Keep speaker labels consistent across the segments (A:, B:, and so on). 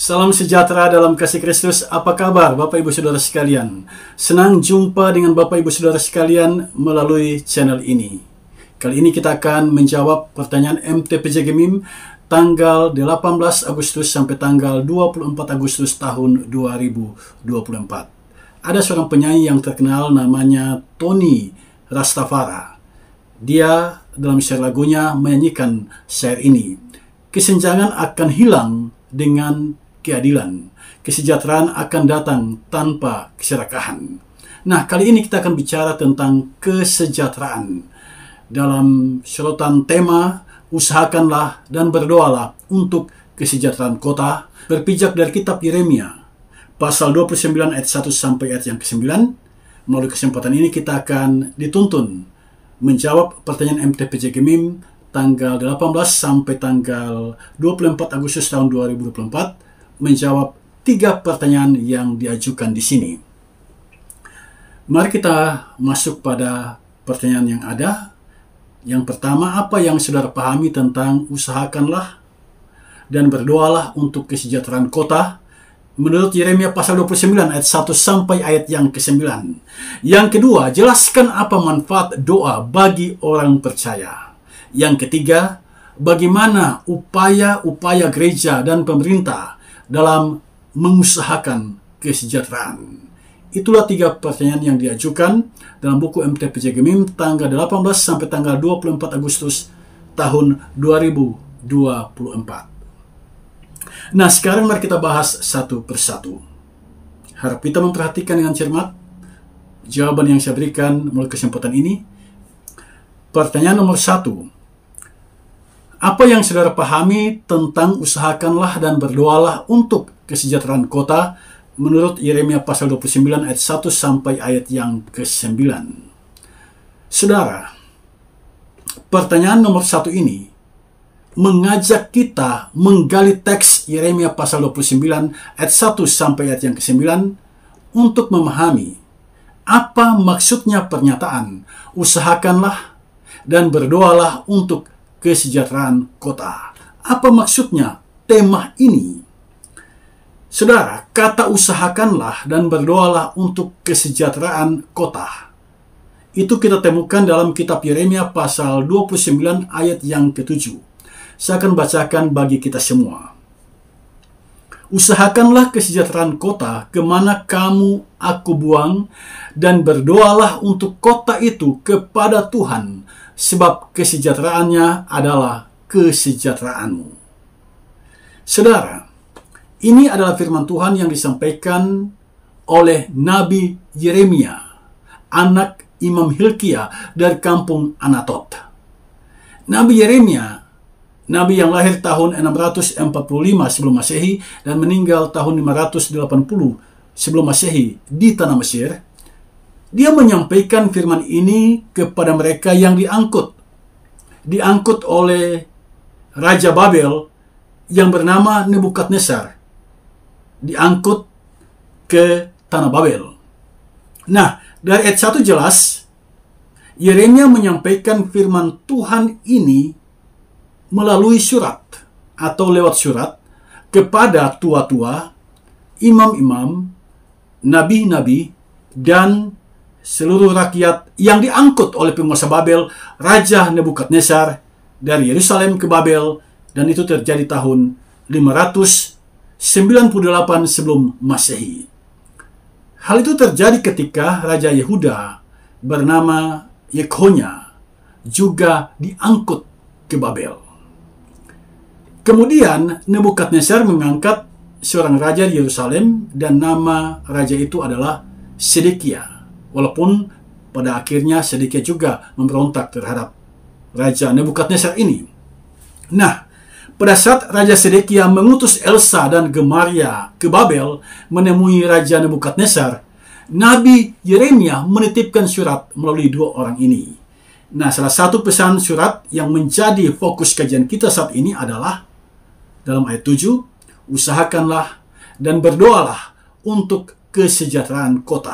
A: Salam sejahtera dalam kasih Kristus. Apa kabar Bapak Ibu Saudara sekalian? Senang jumpa dengan Bapak Ibu Saudara sekalian melalui channel ini. Kali ini kita akan menjawab pertanyaan MTPJ Gemim tanggal 18 Agustus sampai tanggal 24 Agustus tahun 2024. Ada seorang penyanyi yang terkenal namanya Tony Rastafara. Dia dalam syair lagunya menyanyikan syair ini. Kesenjangan akan hilang dengan keadilan. Kesejahteraan akan datang tanpa keserakahan. Nah, kali ini kita akan bicara tentang kesejahteraan. Dalam sorotan tema, usahakanlah dan berdoalah untuk kesejahteraan kota, berpijak dari kitab Yeremia, pasal 29 ayat 1 sampai ayat yang ke-9. Melalui kesempatan ini kita akan dituntun menjawab pertanyaan MTPJ Gemim tanggal 18 sampai tanggal 24 Agustus tahun 2024, menjawab 3 pertanyaan yang diajukan di sini. Mari kita masuk pada pertanyaan yang ada. Yang pertama, apa yang saudara pahami tentang usahakanlah dan berdoalah untuk kesejahteraan kota menurut Yeremia pasal 29 ayat 1 sampai ayat yang ke-9. Yang kedua, jelaskan apa manfaat doa bagi orang percaya. Yang ketiga, bagaimana upaya-upaya gereja dan pemerintah dalam mengusahakan kesejahteraan. Itulah 3 pertanyaan yang diajukan dalam buku MTPJ Gemim tanggal 18 sampai tanggal 24 Agustus tahun 2024. Nah, sekarang mari kita bahas satu persatu. Harap kita memperhatikan dengan cermat jawaban yang saya berikan melalui kesempatan ini. Pertanyaan nomor 1. Apa yang saudara pahami tentang usahakanlah dan berdoalah untuk kesejahteraan kota menurut Yeremia pasal 29 ayat 1 sampai ayat yang ke-9? Saudara, pertanyaan nomor 1 ini mengajak kita menggali teks Yeremia pasal 29 ayat 1 sampai ayat yang ke-9 untuk memahami apa maksudnya pernyataan usahakanlah dan berdoalah untuk kesejahteraan kota. Apa maksudnya tema ini? Saudara, kata usahakanlah dan berdoalah untuk kesejahteraan kota itu kita temukan dalam kitab Yeremia pasal 29 ayat yang ke-7. Saya akan bacakan bagi kita semua. Usahakanlah kesejahteraan kota kemana kamu aku buang, dan berdoalah untuk kota itu kepada Tuhan, sebab kesejahteraannya adalah kesejahteraanmu. Saudara, ini adalah firman Tuhan yang disampaikan oleh Nabi Yeremia, anak Imam Hilkia dari kampung Anatot. Nabi Yeremia, nabi yang lahir tahun 645 sebelum Masehi dan meninggal tahun 580 sebelum Masehi di tanah Mesir. Dia menyampaikan firman ini kepada mereka yang diangkut oleh Raja Babel yang bernama Nebukadnezar, diangkut ke tanah Babel. Nah, dari ayat 1 jelas, Yeremia menyampaikan firman Tuhan ini melalui surat atau lewat surat kepada tua-tua, imam-imam, nabi-nabi, dan seluruh rakyat yang diangkut oleh penguasa Babel, Raja Nebukadnezar, dari Yerusalem ke Babel, dan itu terjadi tahun 598 sebelum Masehi. Hal itu terjadi ketika Raja Yehuda bernama Yekhonya juga diangkut ke Babel. Kemudian Nebukadnezar mengangkat seorang raja di Yerusalem dan nama raja itu adalah Sedekia. Walaupun pada akhirnya Sedekia juga memberontak terhadap Raja Nebukadnezar ini. Nah, pada saat Raja Sedekia mengutus Elsa dan Gemaria ke Babel menemui Raja Nebukadnezar, Nabi Yeremia menitipkan surat melalui 2 orang ini. Nah, salah satu pesan surat yang menjadi fokus kajian kita saat ini adalah dalam ayat 7, usahakanlah dan berdoalah untuk kesejahteraan kota.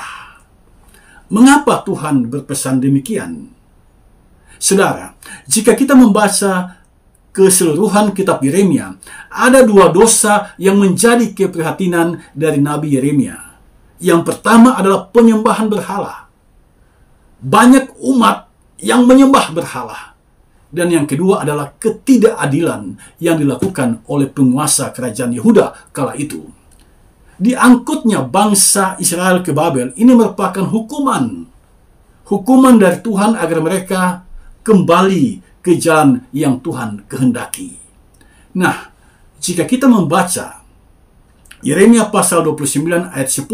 A: Mengapa Tuhan berpesan demikian? Saudara, jika kita membaca keseluruhan kitab Yeremia, ada dua dosa yang menjadi keprihatinan dari Nabi Yeremia. Yang pertama adalah penyembahan berhala. Banyak umat yang menyembah berhala. Dan yang kedua adalah ketidakadilan yang dilakukan oleh penguasa kerajaan Yehuda kala itu. Diangkutnya bangsa Israel ke Babel ini merupakan hukuman. Hukuman dari Tuhan agar mereka kembali ke jalan yang Tuhan kehendaki. Nah, jika kita membaca Yeremia pasal 29 ayat 10,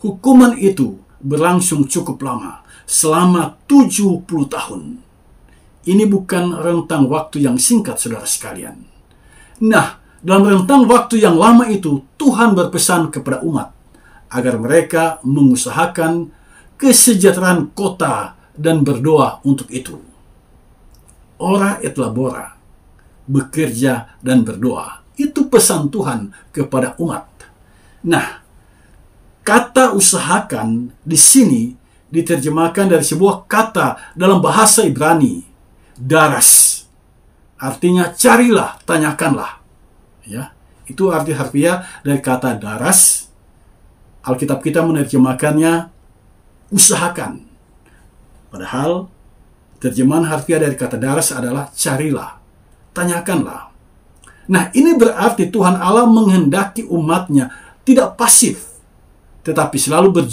A: hukuman itu berlangsung cukup lama, selama 70 tahun. Ini bukan rentang waktu yang singkat, saudara sekalian. Nah, dalam rentang waktu yang lama itu, Tuhan berpesan kepada umat agar mereka mengusahakan kesejahteraan kota dan berdoa untuk itu. Ora et labora, bekerja dan berdoa. Itu pesan Tuhan kepada umat. Nah, kata usahakan di sini diterjemahkan dari sebuah kata dalam bahasa Ibrani, daras. Artinya carilah, tanyakanlah. Ya, itu arti harfiah dari kata daras. Alkitab kita menerjemahkannya usahakan. Padahal terjemahan harfiah dari kata daras adalah carilah, tanyakanlah. Nah, ini berarti Tuhan Allah menghendaki umatnya tidak pasif, tetapi selalu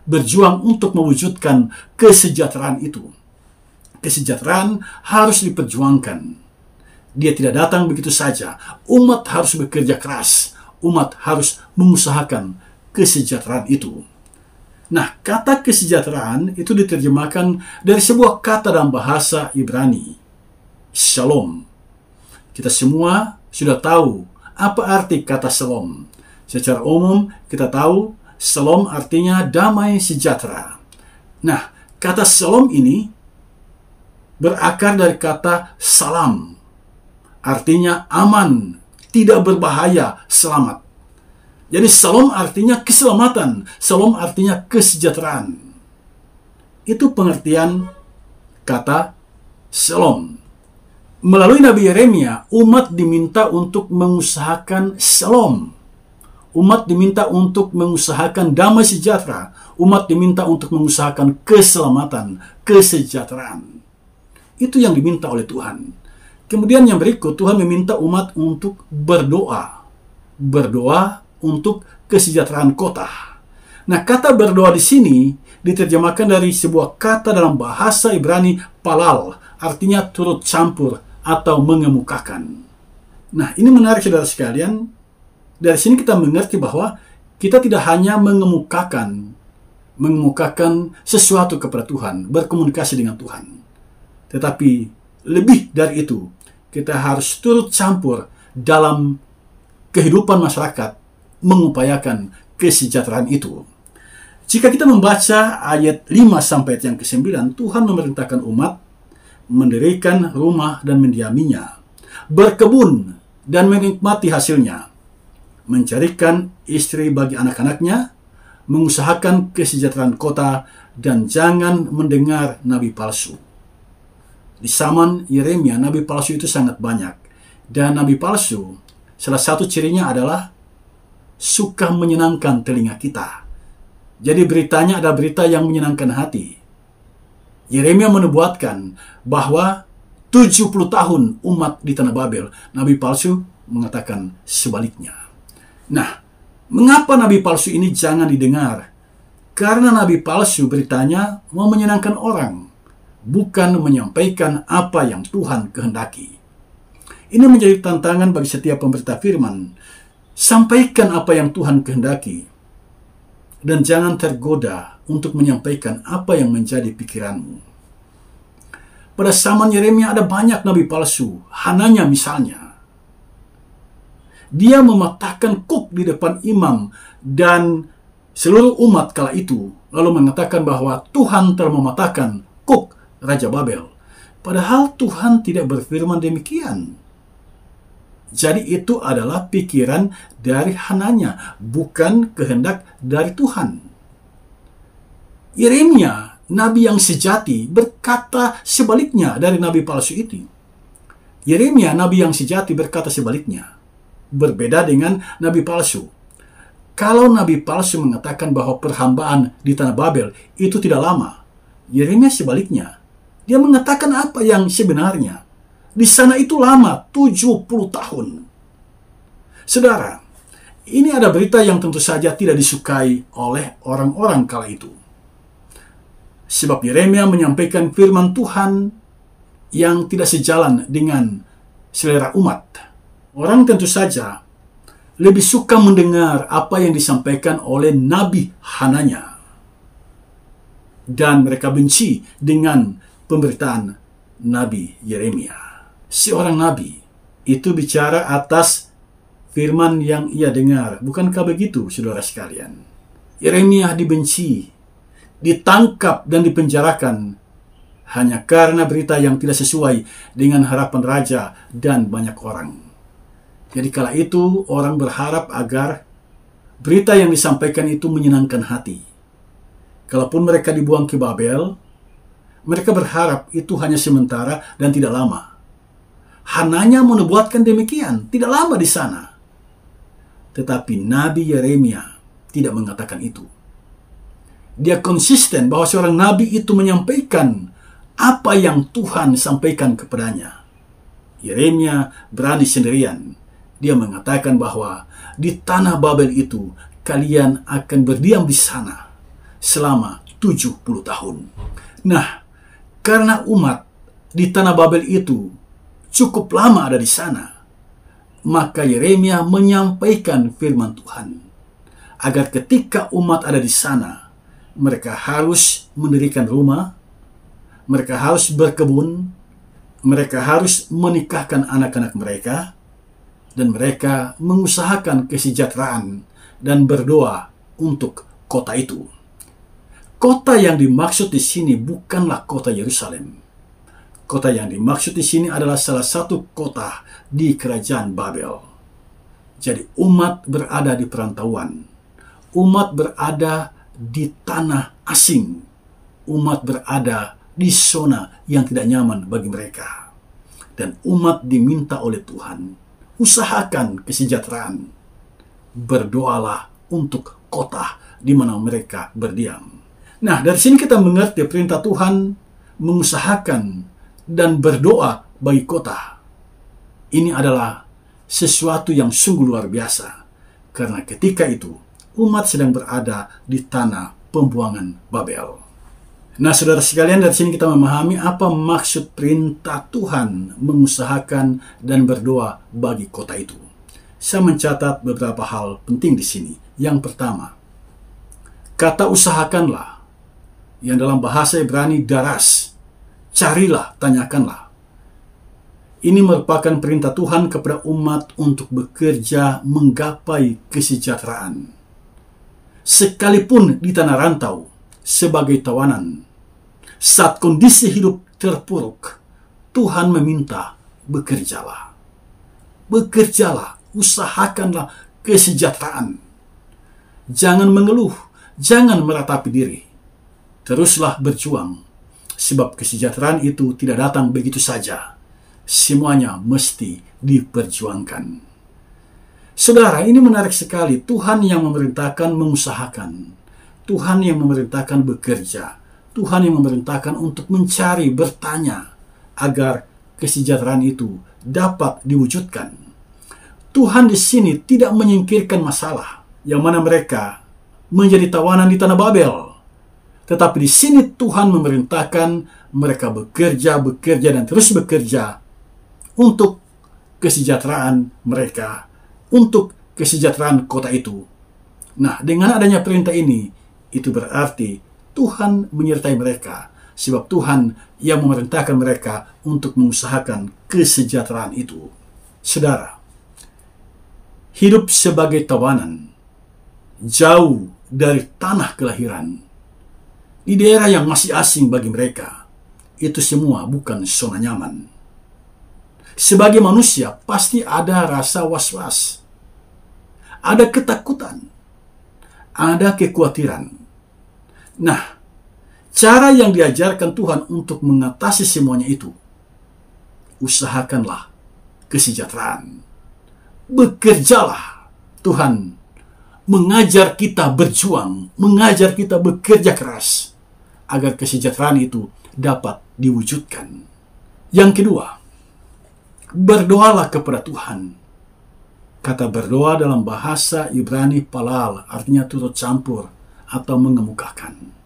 A: berjuang untuk mewujudkan kesejahteraan itu. Kesejahteraan harus diperjuangkan. Dia tidak datang begitu saja. Umat harus bekerja keras. Umat harus mengusahakan kesejahteraan itu. Nah, kata kesejahteraan itu diterjemahkan dari sebuah kata dalam bahasa Ibrani, shalom. Kita semua sudah tahu apa arti kata shalom. Secara umum kita tahu shalom artinya damai sejahtera. Nah, kata shalom ini berakar dari kata salam. Artinya aman, tidak berbahaya, selamat. Jadi shalom artinya keselamatan, shalom artinya kesejahteraan. Itu pengertian kata shalom. Melalui Nabi Yeremia, umat diminta untuk mengusahakan shalom. Umat diminta untuk mengusahakan damai sejahtera. Umat diminta untuk mengusahakan keselamatan, kesejahteraan. Itu yang diminta oleh Tuhan. Kemudian yang berikut, Tuhan meminta umat untuk berdoa. Berdoa untuk kesejahteraan kota. Nah, kata berdoa di sini diterjemahkan dari sebuah kata dalam bahasa Ibrani palal, artinya turut campur atau mengemukakan. Nah, ini menarik saudara sekalian. Dari sini kita mengerti bahwa kita tidak hanya mengemukakan sesuatu kepada Tuhan, berkomunikasi dengan Tuhan. Tetapi lebih dari itu, kita harus turut campur dalam kehidupan masyarakat, mengupayakan kesejahteraan itu. Jika kita membaca ayat 5 sampai ayat yang ke-9, Tuhan memerintahkan umat mendirikan rumah dan mendiaminya, berkebun dan menikmati hasilnya, mencarikan istri bagi anak-anaknya, mengusahakan kesejahteraan kota, dan jangan mendengar nabi palsu. Di zaman Yeremia, nabi palsu itu sangat banyak. Dan nabi palsu, salah satu cirinya adalah suka menyenangkan telinga kita. Jadi beritanya adalah berita yang menyenangkan hati. Yeremia menubuatkan bahwa 70 tahun umat di tanah Babel. Nabi palsu mengatakan sebaliknya. Nah, mengapa nabi palsu ini jangan didengar? Karena nabi palsu beritanya mau menyenangkan orang, bukan menyampaikan apa yang Tuhan kehendaki. Ini menjadi tantangan bagi setiap pemberita firman. Sampaikan apa yang Tuhan kehendaki. Dan jangan tergoda untuk menyampaikan apa yang menjadi pikiranmu. Pada zaman Yeremia ada banyak nabi palsu. Hananya misalnya. Dia mematahkan kuk di depan imam dan seluruh umat kala itu. Lalu mengatakan bahwa Tuhan telah mematahkan kuk Raja Babel. Padahal Tuhan tidak berfirman demikian. Jadi itu adalah pikiran dari Hananya, bukan kehendak dari Tuhan. Yeremia, nabi yang sejati, berkata sebaliknya dari nabi palsu itu. Yeremia, nabi yang sejati, berkata sebaliknya. Berbeda dengan nabi palsu. Kalau nabi palsu mengatakan bahwa perhambaan di tanah Babel itu tidak lama, Yeremia sebaliknya. Dia mengatakan apa yang sebenarnya. Di sana itu lama, 70 tahun. Saudara, ini ada berita yang tentu saja tidak disukai oleh orang-orang kala itu. Sebab Yeremia menyampaikan firman Tuhan yang tidak sejalan dengan selera umat. Orang tentu saja lebih suka mendengar apa yang disampaikan oleh Nabi Hananya. Dan mereka benci dengan pemberitaan Nabi Yeremia. Seorang nabi itu bicara atas firman yang ia dengar. Bukankah begitu, saudara sekalian? Yeremia dibenci, ditangkap dan dipenjarakan hanya karena berita yang tidak sesuai dengan harapan raja dan banyak orang. Jadi kala itu orang berharap agar berita yang disampaikan itu menyenangkan hati. Kalaupun mereka dibuang ke Babel, mereka berharap itu hanya sementara dan tidak lama. Hananya menubuatkan demikian, tidak lama di sana. Tetapi Nabi Yeremia tidak mengatakan itu. Dia konsisten bahwa seorang nabi itu menyampaikan apa yang Tuhan sampaikan kepadanya. Yeremia berani sendirian. Dia mengatakan bahwa di tanah Babel itu kalian akan berdiam di sana selama 70 tahun. Nah, karena umat di tanah Babel itu cukup lama ada di sana, maka Yeremia menyampaikan firman Tuhan agar ketika umat ada di sana, mereka harus mendirikan rumah, mereka harus berkebun, mereka harus menikahkan anak-anak mereka, dan mereka mengusahakan kesejahteraan dan berdoa untuk kota itu. Kota yang dimaksud di sini bukanlah kota Yerusalem. Kota yang dimaksud di sini adalah salah satu kota di kerajaan Babel. Jadi umat berada di perantauan. Umat berada di tanah asing. Umat berada di zona yang tidak nyaman bagi mereka. Dan umat diminta oleh Tuhan, usahakan kesejahteraan. Berdoalah untuk kota di mana mereka berdiam. Nah, dari sini kita mengerti perintah Tuhan mengusahakan dan berdoa bagi kota. Ini adalah sesuatu yang sungguh luar biasa. Karena ketika itu, umat sedang berada di tanah pembuangan Babel. Nah, saudara sekalian, dari sini kita memahami apa maksud perintah Tuhan mengusahakan dan berdoa bagi kota itu. Saya mencatat beberapa hal penting di sini. Yang pertama, kata usahakanlah, yang dalam bahasa Ibrani daras, carilah, tanyakanlah. Ini merupakan perintah Tuhan kepada umat untuk bekerja menggapai kesejahteraan. Sekalipun di tanah rantau, sebagai tawanan, saat kondisi hidup terpuruk, Tuhan meminta, bekerjalah. Bekerjalah, usahakanlah kesejahteraan. Jangan mengeluh, jangan meratapi diri. Teruslah berjuang. Sebab kesejahteraan itu tidak datang begitu saja. Semuanya mesti diperjuangkan. Saudara, ini menarik sekali. Tuhan yang memerintahkan mengusahakan. Tuhan yang memerintahkan bekerja. Tuhan yang memerintahkan untuk mencari, bertanya, agar kesejahteraan itu dapat diwujudkan. Tuhan di sini tidak menyingkirkan masalah yang mana mereka menjadi tawanan di tanah Babel. Tetapi di sini Tuhan memerintahkan mereka bekerja, dan terus bekerja untuk kesejahteraan mereka, untuk kesejahteraan kota itu. Nah, dengan adanya perintah ini, itu berarti Tuhan menyertai mereka, sebab Tuhan yang memerintahkan mereka untuk mengusahakan kesejahteraan itu. Saudara, hidup sebagai tawanan, jauh dari tanah kelahiran, di daerah yang masih asing bagi mereka, itu semua bukan zona nyaman. Sebagai manusia, pasti ada rasa was-was, ada ketakutan, ada kekhawatiran. Nah, cara yang diajarkan Tuhan untuk mengatasi semuanya itu, usahakanlah kesejahteraan. Bekerjalah. Tuhan mengajar kita berjuang, mengajar kita bekerja keras agar kesejahteraan itu dapat diwujudkan. Yang kedua, berdoalah kepada Tuhan. Kata berdoa dalam bahasa Ibrani palal artinya turut campur atau mengemukakan.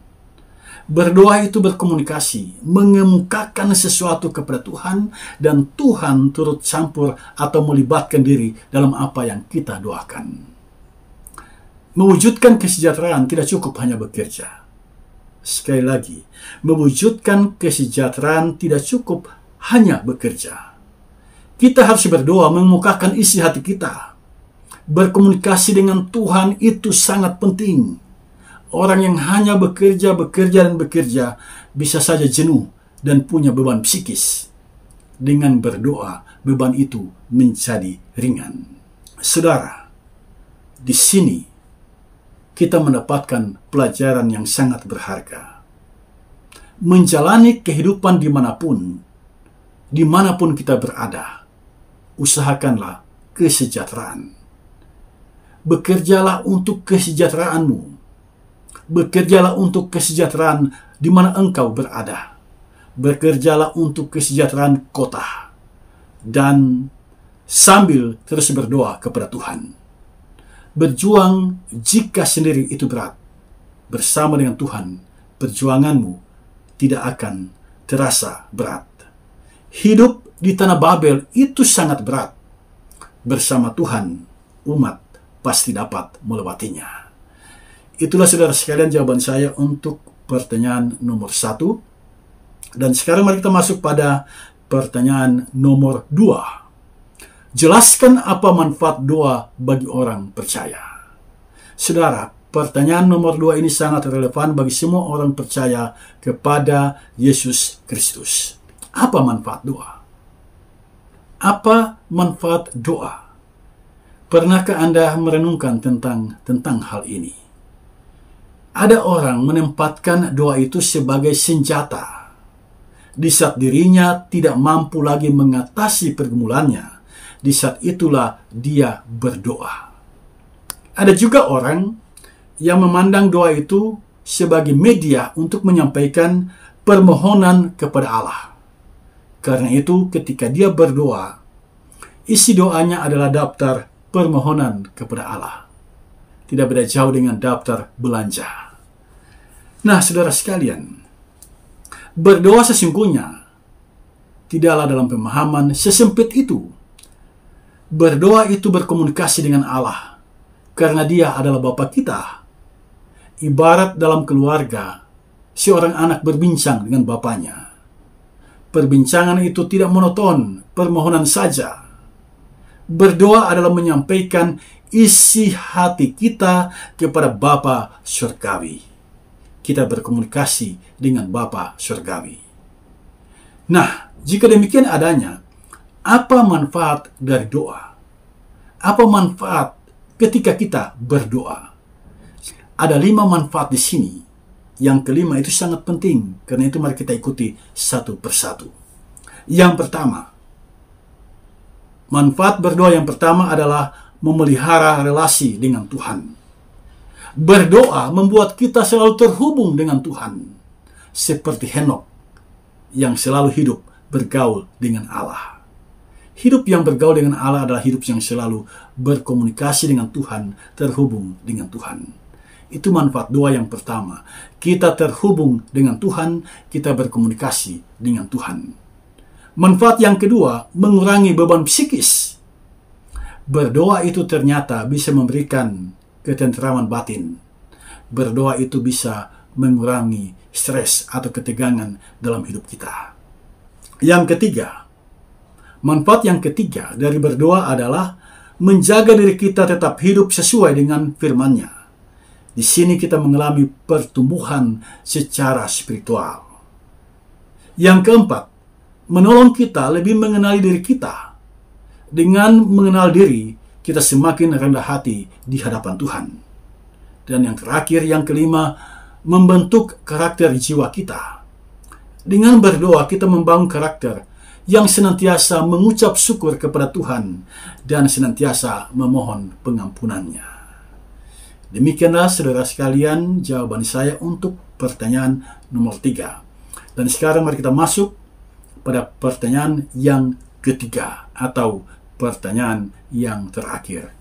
A: Berdoa itu berkomunikasi, mengemukakan sesuatu kepada Tuhan, dan Tuhan turut campur atau melibatkan diri dalam apa yang kita doakan. Mewujudkan kesejahteraan tidak cukup hanya bekerja. Sekali lagi, mewujudkan kesejahteraan tidak cukup hanya bekerja. Kita harus berdoa, mengemukakan isi hati kita. Berkomunikasi dengan Tuhan itu sangat penting. Orang yang hanya bekerja bisa saja jenuh dan punya beban psikis. Dengan berdoa, beban itu menjadi ringan. Saudara, di sini kita mendapatkan pelajaran yang sangat berharga. Menjalani kehidupan dimanapun kita berada, usahakanlah kesejahteraan. Bekerjalah untuk kesejahteraanmu. Bekerjalah untuk kesejahteraan di mana engkau berada. Bekerjalah untuk kesejahteraan kota. Dan sambil terus berdoa kepada Tuhan. Berjuang jika sendiri itu berat. Bersama dengan Tuhan, perjuanganmu tidak akan terasa berat. Hidup di tanah Babel itu sangat berat. Bersama Tuhan, umat pasti dapat melewatinya. Itulah saudara sekalian jawaban saya untuk pertanyaan nomor 1. Dan sekarang mari kita masuk pada pertanyaan nomor 2. Jelaskan apa manfaat doa bagi orang percaya. Saudara, pertanyaan nomor 2 ini sangat relevan bagi semua orang percaya kepada Yesus Kristus. Apa manfaat doa? Apa manfaat doa? Pernahkah Anda merenungkan tentang hal ini? Ada orang menempatkan doa itu sebagai senjata. Di saat dirinya tidak mampu lagi mengatasi pergumulannya, di saat itulah dia berdoa. Ada juga orang yang memandang doa itu sebagai media untuk menyampaikan permohonan kepada Allah. Karena itu ketika dia berdoa, isi doanya adalah daftar permohonan kepada Allah. Tidak beda jauh dengan daftar belanja. Nah, saudara sekalian, berdoa sesungguhnya tidaklah dalam pemahaman sesempit itu. Berdoa itu berkomunikasi dengan Allah, karena Dia adalah Bapa kita. Ibarat dalam keluarga, seorang anak berbincang dengan bapaknya. Perbincangan itu tidak monoton, permohonan saja. Berdoa adalah menyampaikan isi hati kita kepada Bapa Surgawi. Kita berkomunikasi dengan Bapa Surgawi. Nah, jika demikian adanya, apa manfaat dari doa? Apa manfaat ketika kita berdoa? Ada 5 manfaat di sini. Yang kelima itu sangat penting. Karena itu mari kita ikuti satu persatu. Yang pertama, manfaat berdoa yang pertama adalah memelihara relasi dengan Tuhan. Berdoa membuat kita selalu terhubung dengan Tuhan. Seperti Henokh yang selalu hidup bergaul dengan Allah. Hidup yang bergaul dengan Allah adalah hidup yang selalu berkomunikasi dengan Tuhan, terhubung dengan Tuhan. Itu manfaat doa yang pertama. Kita terhubung dengan Tuhan, kita berkomunikasi dengan Tuhan. Manfaat yang kedua, mengurangi beban psikis. Berdoa itu ternyata bisa memberikan ketentraman batin. Berdoa itu bisa mengurangi stres atau ketegangan dalam hidup kita. Yang ketiga, manfaat yang ketiga dari berdoa adalah menjaga diri kita tetap hidup sesuai dengan firman-Nya. Di sini kita mengalami pertumbuhan secara spiritual. Yang keempat, menolong kita lebih mengenali diri kita. Dengan mengenal diri, kita semakin rendah hati di hadapan Tuhan. Dan yang terakhir, yang kelima, membentuk karakter jiwa kita. Dengan berdoa, kita membangun karakter yang senantiasa mengucap syukur kepada Tuhan dan senantiasa memohon pengampunannya. Demikianlah saudara sekalian jawaban saya untuk pertanyaan nomor 3. Dan sekarang mari kita masuk pada pertanyaan yang ketiga atau pertanyaan yang terakhir.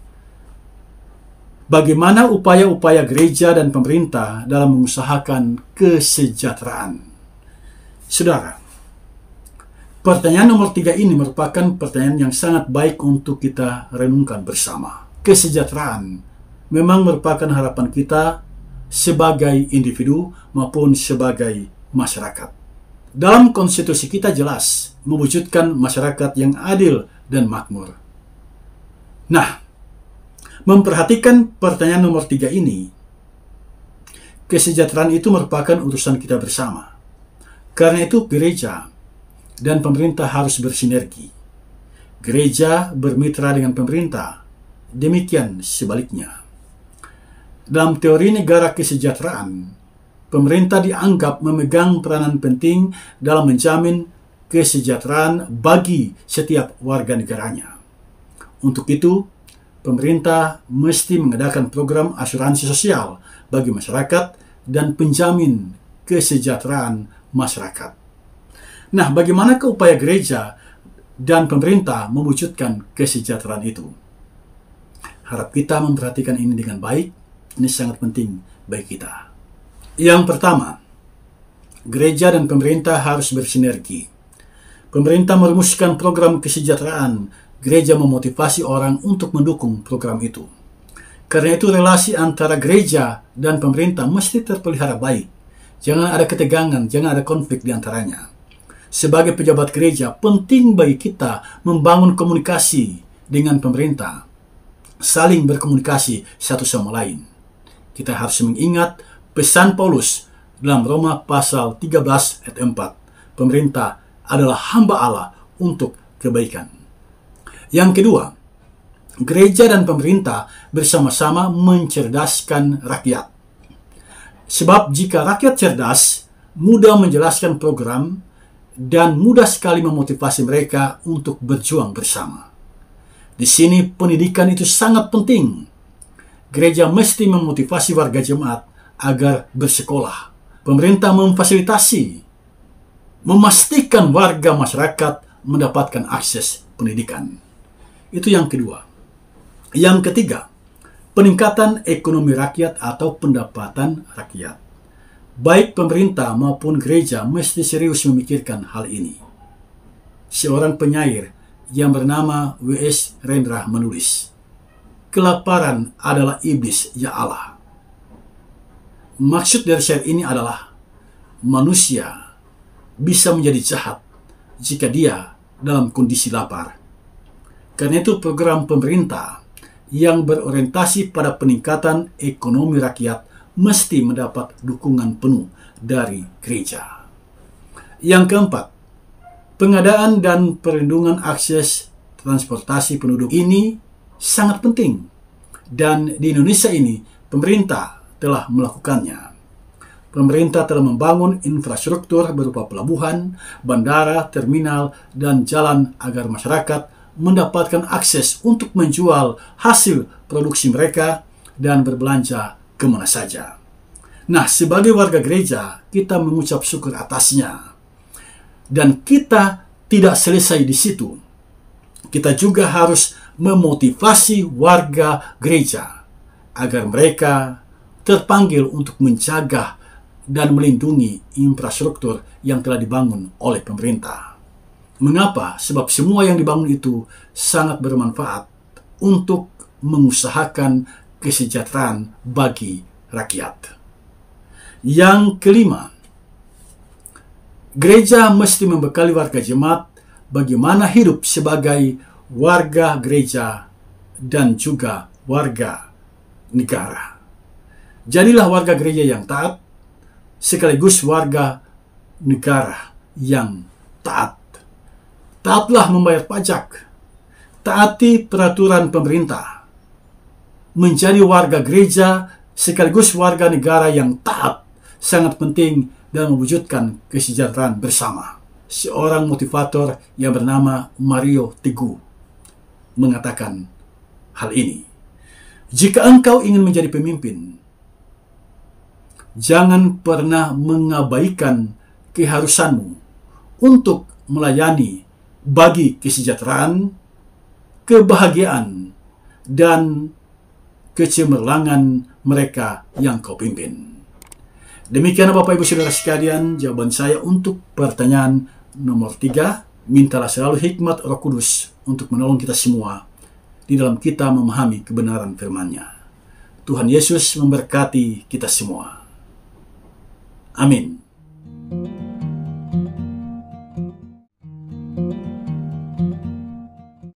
A: Bagaimana upaya-upaya gereja dan pemerintah dalam mengusahakan kesejahteraan? Saudara, pertanyaan nomor 3 ini merupakan pertanyaan yang sangat baik untuk kita renungkan bersama. Kesejahteraan memang merupakan harapan kita sebagai individu maupun sebagai masyarakat. Dalam konstitusi kita jelas mewujudkan masyarakat yang adil dan makmur. Nah, memperhatikan pertanyaan nomor 3 ini, kesejahteraan itu merupakan urusan kita bersama. Karena itu gereja dan pemerintah harus bersinergi. Gereja bermitra dengan pemerintah, demikian sebaliknya. Dalam teori negara kesejahteraan, pemerintah dianggap memegang peranan penting dalam menjamin kesejahteraan bagi setiap warga negaranya. Untuk itu, pemerintah mesti mengadakan program asuransi sosial bagi masyarakat dan penjamin kesejahteraan masyarakat. Nah, bagaimana upaya gereja dan pemerintah mewujudkan kesejahteraan itu? Harap kita memperhatikan ini dengan baik. Ini sangat penting bagi kita. Yang pertama, gereja dan pemerintah harus bersinergi. Pemerintah merumuskan program kesejahteraan, gereja memotivasi orang untuk mendukung program itu. Karena itu relasi antara gereja dan pemerintah mesti terpelihara baik. Jangan ada ketegangan, jangan ada konflik di antaranya. Sebagai pejabat gereja, penting bagi kita membangun komunikasi dengan pemerintah. Saling berkomunikasi satu sama lain. Kita harus mengingat pesan Paulus dalam Roma pasal 13 ayat 4. Pemerintah adalah hamba Allah untuk kebaikan. Yang kedua, gereja dan pemerintah bersama-sama mencerdaskan rakyat. Sebab jika rakyat cerdas, mudah menjelaskan program dan mudah sekali memotivasi mereka untuk berjuang bersama. Di sini pendidikan itu sangat penting. Gereja mesti memotivasi warga jemaat agar bersekolah. Pemerintah memfasilitasi, memastikan warga masyarakat mendapatkan akses pendidikan. Itu yang kedua. Yang ketiga, peningkatan ekonomi rakyat atau pendapatan rakyat. Baik pemerintah maupun gereja mesti serius memikirkan hal ini. Seorang penyair yang bernama W.S. Rendra menulis, "Kelaparan adalah iblis, ya Allah." Maksud dari syair ini adalah manusia bisa menjadi jahat jika dia dalam kondisi lapar. Karena itu program pemerintah yang berorientasi pada peningkatan ekonomi rakyat mesti mendapat dukungan penuh dari gereja. Yang keempat, pengadaan dan perlindungan akses transportasi penduduk ini sangat penting. Dan di Indonesia ini, pemerintah telah melakukannya. Pemerintah telah membangun infrastruktur berupa pelabuhan, bandara, terminal, dan jalan agar masyarakat mendapatkan akses untuk menjual hasil produksi mereka dan berbelanja kemana saja. Nah, sebagai warga gereja, kita mengucap syukur atasnya. Dan kita tidak selesai di situ. Kita juga harus memotivasi warga gereja agar mereka terpanggil untuk menjaga dan melindungi infrastruktur yang telah dibangun oleh pemerintah. Mengapa? Sebab semua yang dibangun itu sangat bermanfaat untuk mengusahakan kesejahteraan bagi rakyat. Yang kelima, gereja mesti membekali warga jemaat bagaimana hidup sebagai warga gereja dan juga warga negara. Jadilah warga gereja yang taat, sekaligus warga negara yang taat. Taatlah membayar pajak, taati peraturan pemerintah. Menjadi warga gereja sekaligus warga negara yang taat sangat penting dalam mewujudkan kesejahteraan bersama. seorang motivator yang bernama Mario Teguh mengatakan hal ini. Jika engkau ingin menjadi pemimpin, jangan pernah mengabaikan keharusanmu untuk melayani bagi kesejahteraan, kebahagiaan, dan kecemerlangan mereka yang kau pimpin. Demikian Bapak Ibu Saudara sekalian, jawaban saya untuk pertanyaan nomor 3. Mintalah selalu hikmat Roh Kudus untuk menolong kita semua di dalam kita memahami kebenaran firman-Nya. Tuhan Yesus memberkati kita semua. Amin.